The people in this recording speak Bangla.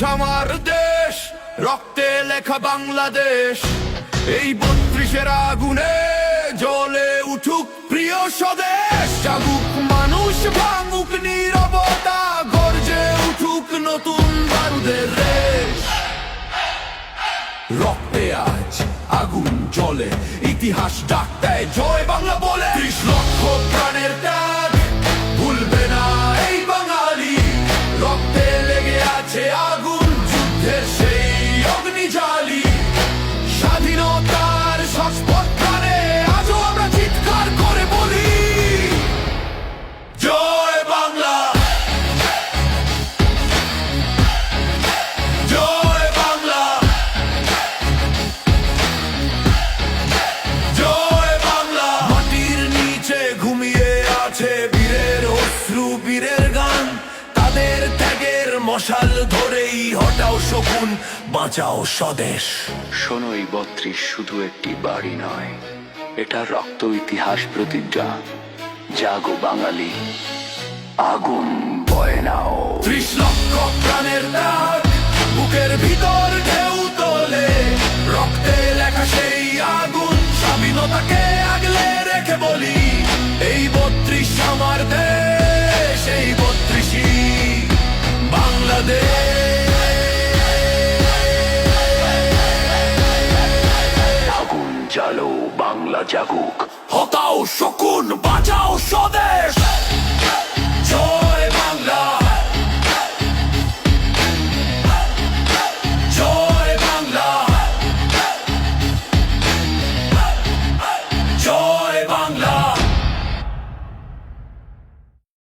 আমার দেশ, রক্তে লেখা বাংলাদেশ। এই 32-এর আগুনে জ্বলে উঠুক প্রিয় স্বদেশ। জাগুক মানুষ, ভাঙুক নীরবতা, গর্জে উঠুক নতুন বারুদের রেশ। রক্তে আজ আগুন জ্বলে, ইতিহাস ডাক দেয় জয় বাংলা বলে। 30 লক্ষ প্রাণের ত্যাগ ভুলবে না এই বাঙালি। রক্তে লেগে আছে আগুন, যুদ্ধের সেই অগ্নিজালি। স্বাধীনতার শাশ্বত প্রাণে আজও আমরা চিৎকার করে বলি, জয় বাংলা, জয় বাংলা, জয় বাংলা। মাটির নিচে ঘুমিয়ে আছে বীরের অশ্রু, বীরের গান। তাদের ত্যাগের মশাল ধরেই হটাও শকুন, বাঁচাও স্বদেশ। শোনো, এই 32 শুধু একটি বাড়ি নয়, এটা রক্ত ইতিহাস প্রতিজ্ঞা। জাগো বাঙালি, আগুন বয়ে নাও। 30 লক্ষ প্রাণের ত্যাগ বুকের ভিতর ঢেউ তোলে। রক্তে লেখা সেই আগুন, স্বাধীনতাকে আগলে রেখে বলি, এই 32 আমার দেশ, এই 32ই বাংলাদেশ। আগুন জ্বালো, বাংলা জাগো।